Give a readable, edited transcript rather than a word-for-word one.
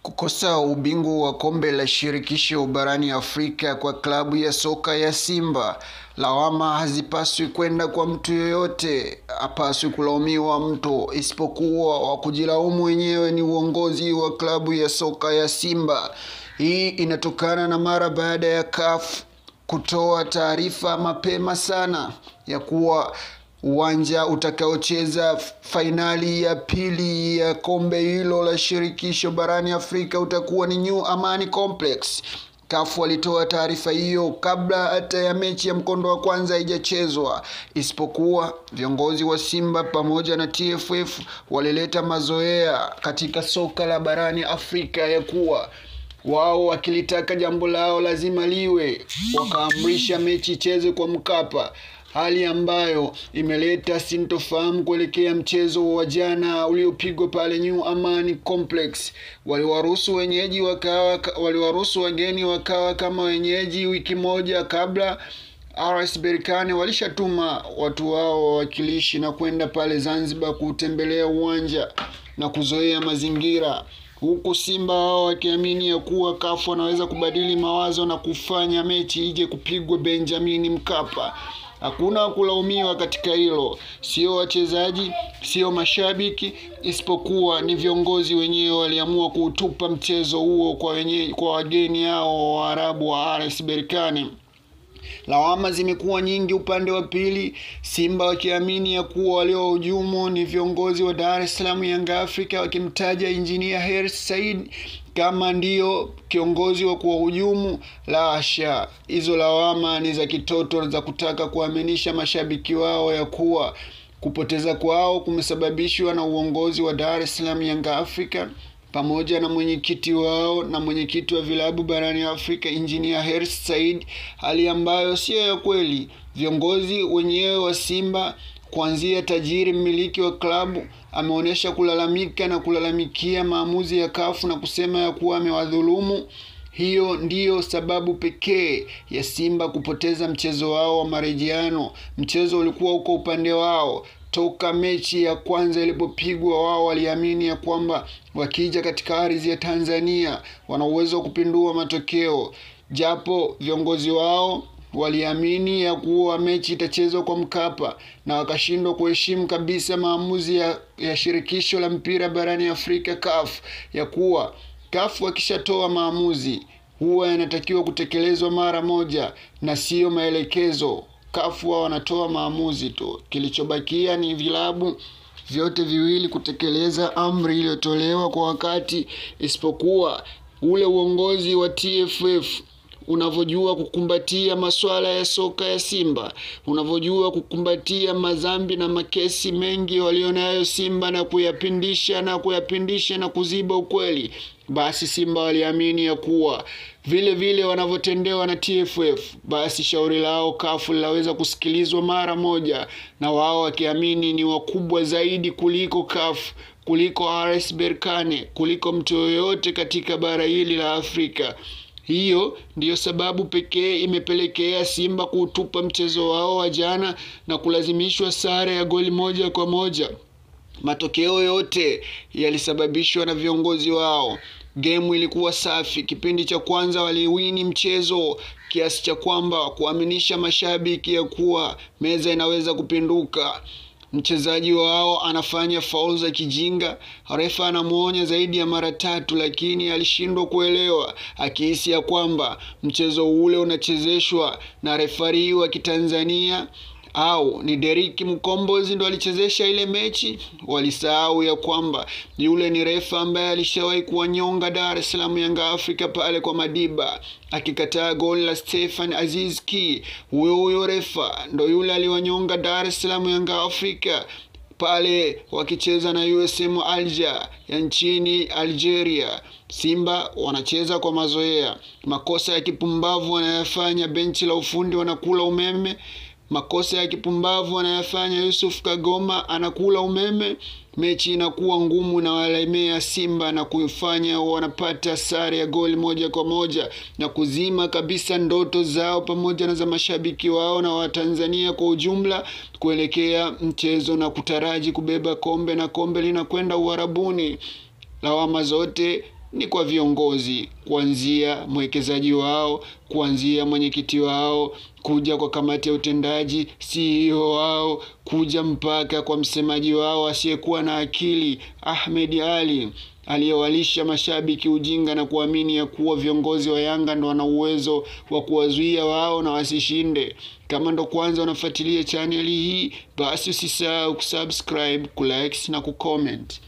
Kukosa ubingwa wa kombe la shirikisho barani Afrika kwa klabu ya soka ya Simba, lawama hazipaswi kwenda kwa mtu yoyote. Hapaswi kulaumiwa mtu isipokuwa wa kujilaumu wenyewe ni uongozi wa klabu ya soka ya Simba. Hii inatokana na mara baada ya CAF kutoa taarifa mapema sana ya kuwa uwanja utakaocheza fainali ya pili ya kombe hilo la shirikisho barani Afrika utakuwa ni New Amani Complex. CAF walitoa taarifa hiyo kabla hata ya mechi ya mkondo wa kwanza haijachezwa, isipokuwa viongozi wa Simba pamoja na TFF walileta mazoea katika soka la barani Afrika ya kuwa wao wakilitaka jambo lao lazima liwe. Wakaamrisha mechi ichezwe kwa Mkapa, hali ambayo imeleta sintofahamu kuelekea mchezo wa jana uliopigwa pale New Amani Complex. Waliwaruhusu wageni wakawa kama wenyeji wiki moja kabla. RS Berkane walishatuma watu wao wawakilishi na kwenda pale Zanzibar kutembelea uwanja na kuzoea mazingira, huku Simba wao wakiamini ya kuwa CAF wanaweza kubadili mawazo na kufanya mechi ije kupigwa Benjamin Mkapa. Hakuna kulaumiwa katika hilo, sio wachezaji, sio mashabiki, isipokuwa ni viongozi wenyewe waliamua kuutupa mchezo huo kwa wageni hao wa Arabu wa RS Berkane. Lawama zimekuwa nyingi upande wa pili, Simba wakiamini ya kuwa waliohujumu ni viongozi wa Dar es Salaam Young Africa, wakimtaja Engineer Hersi Said kama ndio kiongozi wa kuwahujumu. La hasha, hizo lawama ni za kitoto za kutaka kuaminisha mashabiki wao ya kuwa kupoteza kwao kumesababishwa na uongozi wa Dar es Salaam Young Africa pamoja na mwenyekiti wao na mwenyekiti wa vilabu barani Afrika Engineer Hersi Said, hali ambayo sio ya kweli. Viongozi wenyewe wa Simba kuanzia tajiri mmiliki wa klabu ameonyesha kulalamika na kulalamikia maamuzi ya CAF na kusema ya kuwa amewadhulumu. Hiyo ndiyo sababu pekee ya Simba kupoteza mchezo wao wa marejeano. Mchezo ulikuwa uko upande wao. Toka mechi ya kwanza ilipopigwa wao waliamini ya kwamba wakija katika ardhi ya Tanzania wana uwezo wa kupindua matokeo, japo viongozi wao waliamini ya kuwa mechi itachezwa kwa Mkapa na wakashindwa kuheshimu kabisa maamuzi ya shirikisho la mpira barani Afrika CAF, ya kuwa CAF wakishatoa maamuzi huwa yanatakiwa kutekelezwa mara moja na sio maelekezo. CAF wanatoa maamuzi tu, kilichobakia ni vilabu vyote viwili kutekeleza amri iliyotolewa kwa wakati, isipokuwa ule uongozi wa TFF unavyojua kukumbatia masuala ya soka ya Simba, unavyojua kukumbatia madhambi na makesi mengi walionayo Simba na kuyapindisha na kuziba ukweli. Basi Simba waliamini ya kuwa vile wanavyotendewa na TFF, basi shauri lao CAF laweza kusikilizwa mara moja, na wao wakiamini ni wakubwa zaidi kuliko CAF, kuliko RS Berkane, kuliko mtu yoyote katika bara hili la Afrika. Hiyo ndiyo sababu pekee imepelekea Simba kuutupa mchezo wao wa jana na kulazimishwa sare ya goli 1-1. Matokeo yote yalisababishwa na viongozi wao. Game ilikuwa safi. Kipindi cha kwanza waliwini mchezo kiasi cha kwamba kuaminisha mashabiki ya kuwa meza inaweza kupinduka. Mchezaji wao anafanya foul za kijinga, refa anamuonya zaidi ya mara 3, lakini alishindwa kuelewa, akihisi ya kwamba mchezo ule unachezeshwa na refari wa Kitanzania au ni Deriki Mkombozi ndo alichezesha ile mechi. Walisahau ya kwamba yule ni refa ambaye alishawahi kuwanyonga Dar es Salaam Young Africa pale kwa Madiba, akikataa goli la Stefan Aziz Ki. Huyo refa ndo yule aliwanyonga Dar es Salaam Young Africa pale wakicheza na USM Alger ya nchini Algeria. Simba wanacheza kwa mazoea. Makosa ya kipumbavu wanayafanya benchi la ufundi wanakula umeme. Makosa ya kipumbavu wanayafanya Yusuf Kagoma anakula umeme. Mechi inakuwa ngumu na walemea Simba na kuifanya wanapata sare ya goli 1-1 na kuzima kabisa ndoto zao pamoja na za mashabiki wao na wa Tanzania kwa ujumla kuelekea mchezo na kutaraji kubeba kombe, na kombe linakwenda Uarabuni. Lawama zote ni kwa viongozi, kuanzia mwekezaji wao, kuanzia mwenyekiti wao, kuja kwa kamati ya utendaji, CEO wao, kuja mpaka kwa msemaji wao asiyekuwa na akili, Ahmed Ally, aliyewalisha mashabiki ujinga na kuamini ya kuwa viongozi wa Yanga ndo wana uwezo wa kuwazuia wao na wasishinde. Kama ndo kwanza unafuatilia channel hii, basi usisahau kusubscribe, kulike na kucomment.